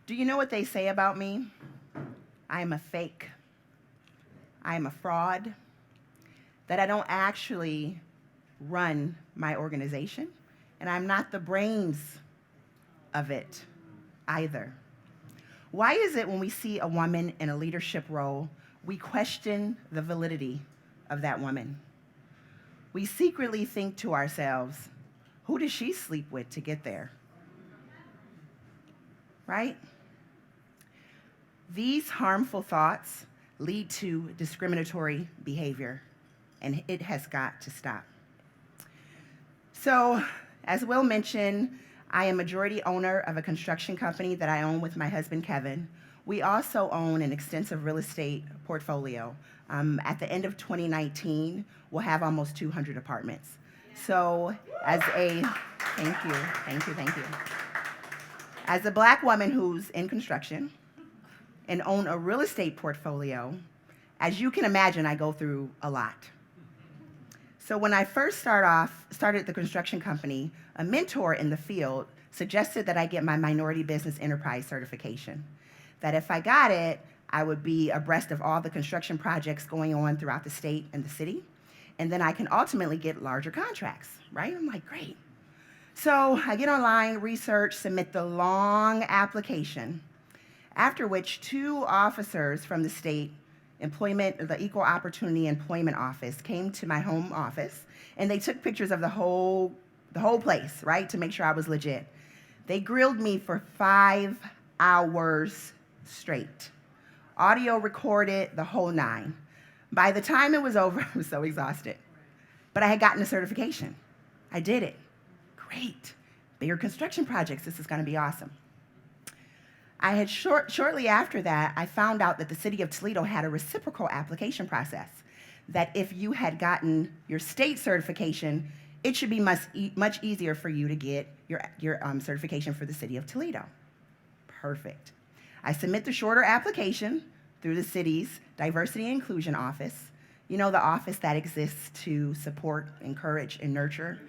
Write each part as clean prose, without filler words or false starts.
Do you know what they say about me? I am a fake. I am a fraud. That I don't actually run my organization, and I'm not the brains of it either. Why is it when we see a woman in a leadership role, we question the validity of that woman? We secretly think to ourselves, who does she sleep with to get there? Right? These harmful thoughts lead to discriminatory behavior, and it has got to stop. So, as Will mentioned, I am majority owner of a construction company that I own with my husband, Kevin. We also own an extensive real estate portfolio. At the end of 2019, we'll have almost 200 apartments. So, thank you. As a Black woman who's in construction and own a real estate portfolio, as you can imagine, I go through a lot. So when I first started the construction company, a mentor in the field suggested that I get my Minority Business Enterprise certification. That if I got it, I would be abreast of all the construction projects going on throughout the state and the city, and then I can ultimately get larger contracts, right? I'm like, great. So I get online, research, submit the long application, after which 2 officers from the state the Equal Opportunity Employment Office came to my home office, and they took pictures of the whole place, right, to make sure I was legit. They grilled me for 5 hours straight. Audio recorded, the whole 9. By the time it was over, I was so exhausted. But I had gotten the certification. I did it. Great. Bigger construction projects. This is going to be awesome. I had shortly after that, I found out that the city of Toledo had a reciprocal application process, that if you had gotten your state certification, it should be much easier for you to get your certification for the city of Toledo. Perfect. I submit the shorter application through the city's Diversity and Inclusion Office, the office that exists to support, encourage, and nurture.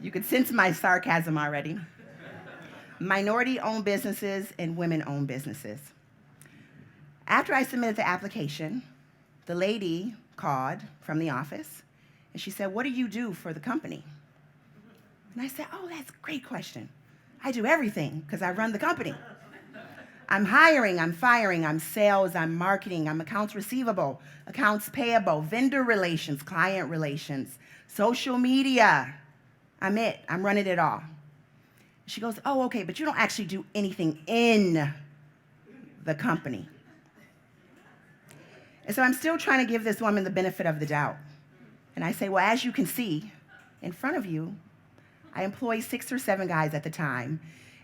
You could sense my sarcasm already. Minority-owned businesses and women-owned businesses. After I submitted the application, the lady called from the office, and she said, "What do you do for the company?" And I said, "Oh, that's a great question. I do everything because I run the company. I'm hiring, I'm firing, I'm sales, I'm marketing, I'm accounts receivable, accounts payable, vendor relations, client relations, social media. I'm running it all." She goes, "Oh, okay, but you don't actually do anything in the company." And so I'm still trying to give this woman the benefit of the doubt. And I say, "Well, as you can see in front of you, I employ 6 or 7 guys at the time,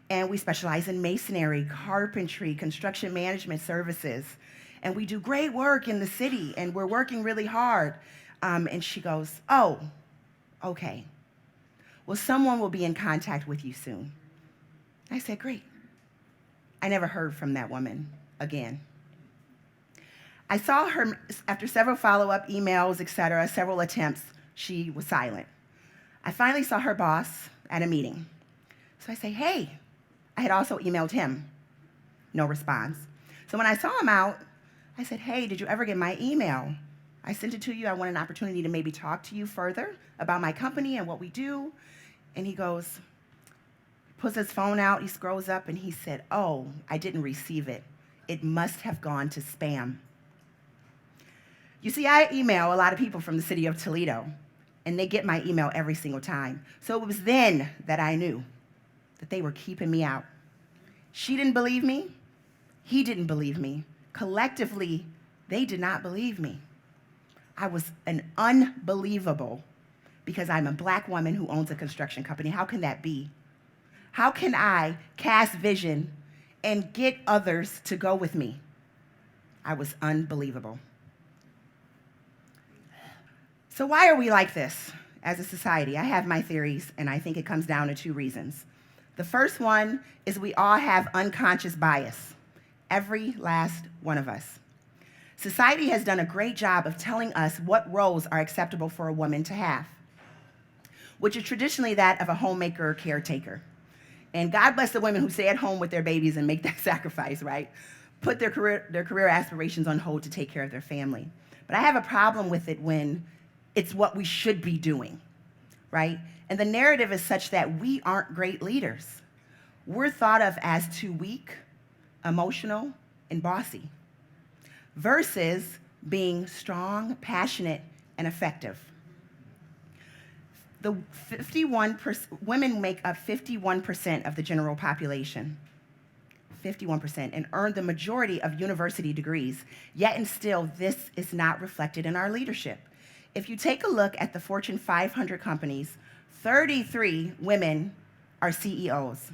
and we specialize in masonry, carpentry, construction management services, and we do great work in the city, and we're working really hard." And she goes, "Oh, okay. Well, someone will be in contact with you soon." I said, "Great." I never heard from that woman again. I saw her after several follow-up emails, etc., several attempts, she was silent. I finally saw her boss at a meeting. So I say, "Hey," I had also emailed him. No response. So when I saw him out, I said, "Hey, did you ever get my email? I sent it to you. I want an opportunity to maybe talk to you further about my company and what we do." And he puts his phone out, he scrolls up, and he said, "Oh, I didn't receive it. It must have gone to spam." You see, I email a lot of people from the city of Toledo, and they get my email every single time. So it was then that I knew that they were keeping me out. She didn't believe me. He didn't believe me. Collectively, they did not believe me. I was an unbelievable because I'm a Black woman who owns a construction company. How can that be? How can I cast vision and get others to go with me? I was unbelievable. So why are we like this as a society? I have my theories, and I think it comes down to 2 reasons. The first one is we all have unconscious bias, every last one of us. Society has done a great job of telling us what roles are acceptable for a woman to have, which is traditionally that of a homemaker or caretaker. And God bless the women who stay at home with their babies and make that sacrifice, right? Put their career aspirations on hold to take care of their family. But I have a problem with it when it's what we should be doing, right? And the narrative is such that we aren't great leaders. We're thought of as too weak, emotional, and bossy, versus being strong, passionate, and effective. The women make up 51% of the general population, 51%, and earn the majority of university degrees, yet and still this is not reflected in our leadership. If you take a look at the Fortune 500 companies, 33 women are CEOs,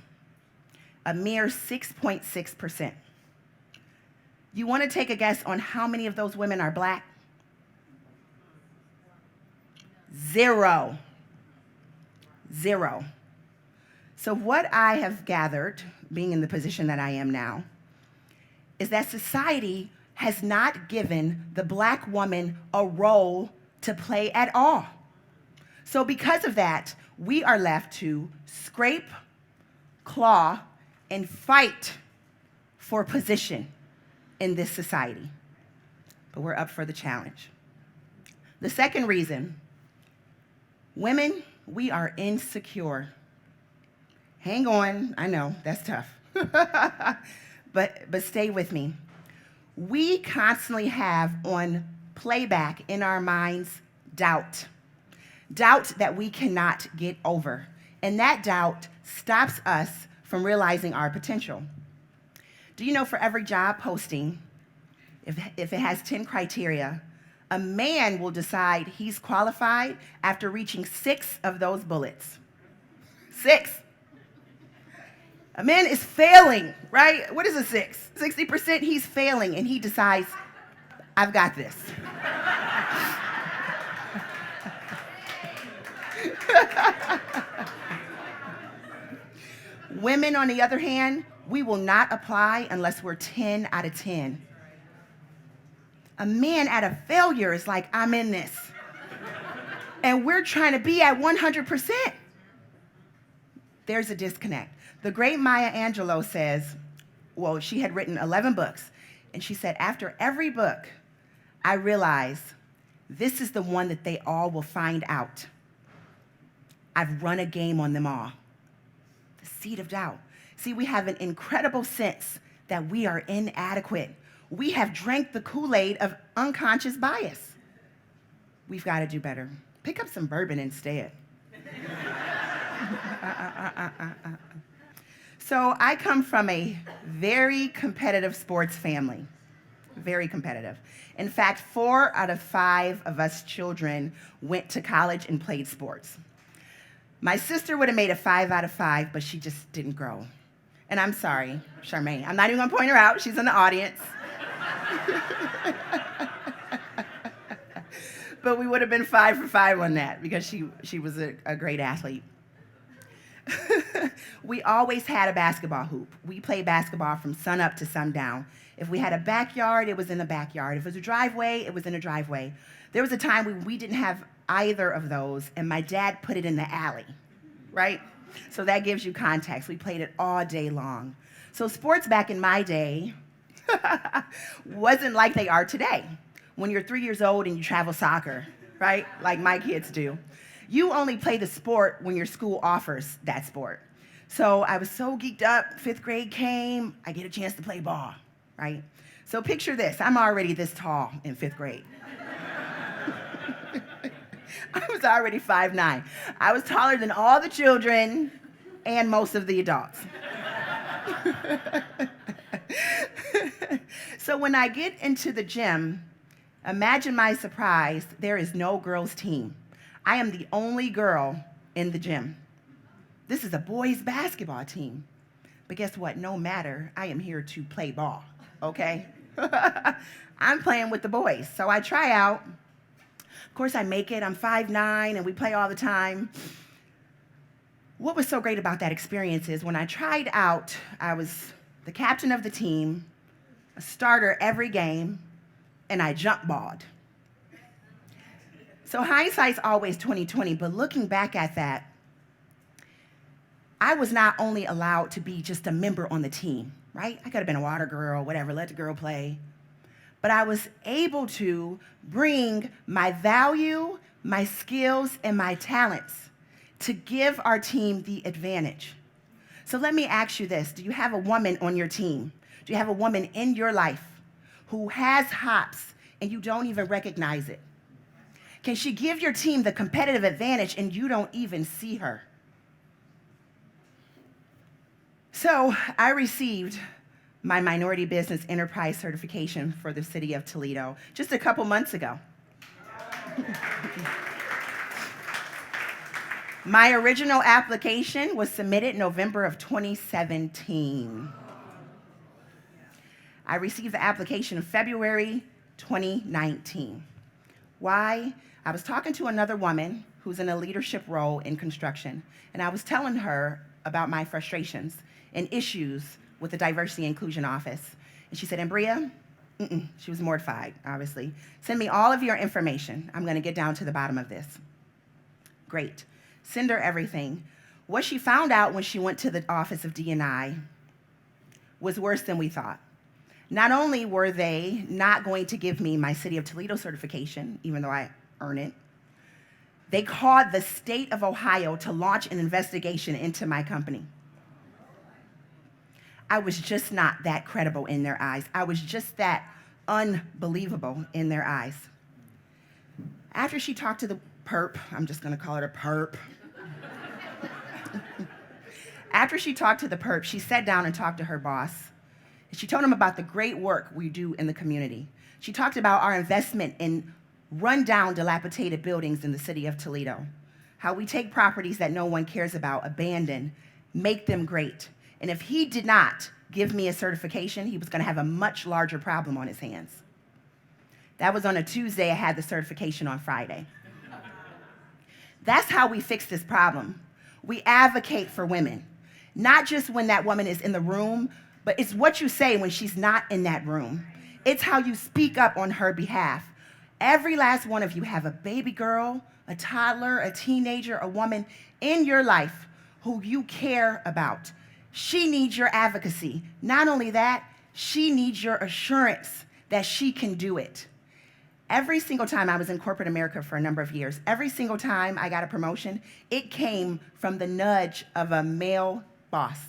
a mere 6.6%. You want to take a guess on how many of those women are Black? 0. 0. So what I have gathered, being in the position that I am now, is that society has not given the Black woman a role to play at all. So because of that, we are left to scrape, claw, and fight for position in this society. But we're up for the challenge. The second reason, women, we are insecure. Hang on, I know, that's tough. but stay with me. We constantly have on playback in our minds doubt. Doubt that we cannot get over. And that doubt stops us from realizing our potential. Do you know for every job posting, if it has 10 criteria, a man will decide he's qualified after reaching 6 of those bullets. 6. A man is failing, right? What is a 6? 60% he's failing, and he decides, I've got this. Women, on the other hand, we will not apply unless we're 10 out of 10. A man at a failure is like, I'm in this. And we're trying to be at 100%. There's a disconnect. The great Maya Angelou says, well, she had written 11 books, and she said, after every book, I realize this is the one that they all will find out. I've run a game on them all. The seed of doubt. See, we have an incredible sense that we are inadequate. We have drank the Kool-Aid of unconscious bias. We've got to do better. Pick up some bourbon instead. So I come from a very competitive sports family, very competitive. In fact, 4 out of 5 of us children went to college and played sports. My sister would have made a 5 out of 5, but she just didn't grow. And I'm sorry, Charmaine. I'm not even gonna point her out. She's in the audience. But we would have been 5 for 5 on that because she was a great athlete. We always had a basketball hoop. We played basketball from sun up to sundown. If we had a backyard, it was in the backyard. If it was a driveway, it was in a driveway. There was a time when we didn't have either of those, and my dad put it in the alley, right? So that gives you context. We played it all day long. So sports back in my day wasn't like they are today. When you're 3 years old and you travel soccer, right? Like my kids do. You only play the sport when your school offers that sport. So I was so geeked up, 5th grade came, I get a chance to play ball, right? So picture this, I'm already this tall in 5th grade. I was already 5'9". I was taller than all the children and most of the adults. So when I get into the gym, imagine my surprise, there is no girls' team. I am the only girl in the gym. This is a boys' basketball team. But guess what? No matter, I am here to play ball, okay? I'm playing with the boys. So I try out. Of course, I make it. I'm 5'9", and we play all the time. What was so great about that experience is when I tried out, I was the captain of the team, a starter every game, and I jump balled. So hindsight's always 20/20, but looking back at that, I was not only allowed to be just a member on the team, right? I could have been a water girl, whatever, let the girl play. But I was able to bring my value, my skills, and my talents to give our team the advantage. So let me ask you this. Do you have a woman on your team? Do you have a woman in your life who has hops and you don't even recognize it? Can she give your team the competitive advantage and you don't even see her? So I received my Minority Business Enterprise certification for the city of Toledo just a couple months ago. My original application was submitted in November of 2017. I received the application in February 2019. Why? I was talking to another woman who's in a leadership role in construction, and I was telling her about my frustrations and issues with the Diversity and Inclusion Office. And she said, Ambrea, she was mortified, obviously. Send me all of your information. I'm gonna get down to the bottom of this. Great. Send her everything. What she found out when she went to the Office of D&I was worse than we thought. Not only were they not going to give me my City of Toledo certification, even though I earn it, they called the state of Ohio to launch an investigation into my company. I was just not that credible in their eyes. I was just that unbelievable in their eyes. After she talked to the perp, I'm just gonna call it a perp. After she talked to the perp, she sat down and talked to her boss. She told him about the great work we do in the community. She talked about our investment in rundown, dilapidated buildings in the city of Toledo, how we take properties that no one cares about, abandon, make them great. And if he did not give me a certification, he was gonna have a much larger problem on his hands. That was on a Tuesday. I had the certification on Friday. That's how we fix this problem. We advocate for women, not just when that woman is in the room, but it's what you say when she's not in that room. It's how you speak up on her behalf. Every last one of you have a baby girl, a toddler, a teenager, a woman in your life who you care about. She needs your advocacy. Not only that, she needs your assurance that she can do it. Every single time I was in corporate America for a number of years, every single time I got a promotion, it came from the nudge of a male boss.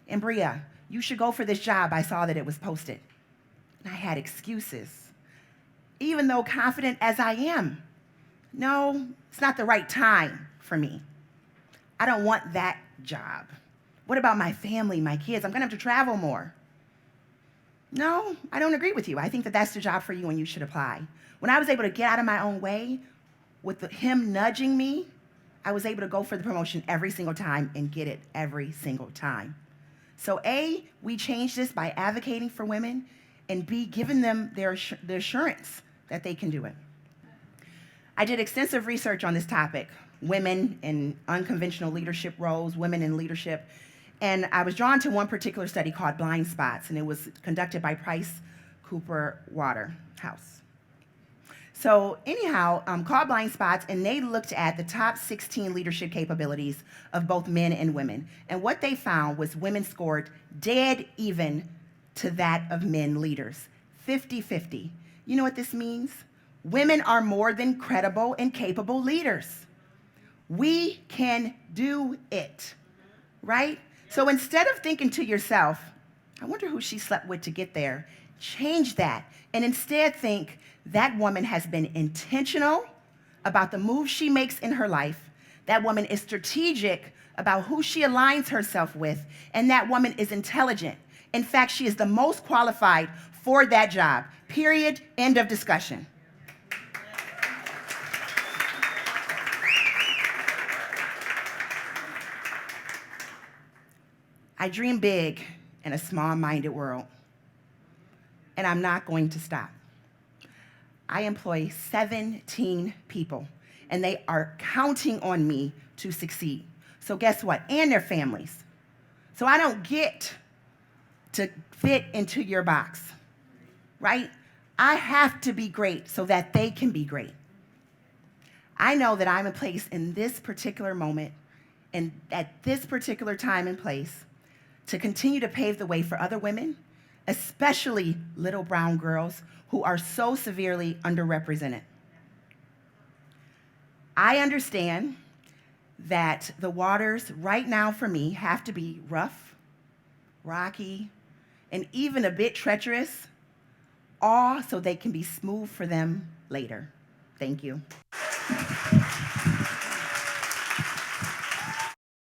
Ambrea, you should go for this job. I saw that it was posted. And I had excuses. Even though confident as I am, no, it's not the right time for me. I don't want that job. What about my family, my kids? I'm gonna have to travel more. No, I don't agree with you. I think that that's the job for you and you should apply. When I was able to get out of my own way with him nudging me, I was able to go for the promotion every single time and get it every single time. So A, we change this by advocating for women, and B, giving them the assurance that they can do it. I did extensive research on this topic, women in unconventional leadership roles, women in leadership, and I was drawn to one particular study called Blind Spots, and it was conducted by Price Cooper Waterhouse. So anyhow, called Blind Spots, and they looked at the top 16 leadership capabilities of both men and women. And what they found was women scored dead even to that of men leaders, 50-50. You know what this means? Women are more than credible and capable leaders. We can do it, right? So instead of thinking to yourself, I wonder who she slept with to get there, change that and instead think that woman has been intentional about the moves she makes in her life. That woman is strategic about who she aligns herself with, and that woman is intelligent. In fact, she is the most qualified for that job. Period. End of discussion. I dream big in a small-minded world, and I'm not going to stop. I employ 17 people, and they are counting on me to succeed. So guess what? And their families. So I don't get to fit into your box, right? I have to be great so that they can be great. I know that I'm in place in this particular moment and at this particular time and place to continue to pave the way for other women, especially little brown girls who are so severely underrepresented. I understand that the waters right now for me have to be rough, rocky, and even a bit treacherous, all so they can be smooth for them later. Thank you.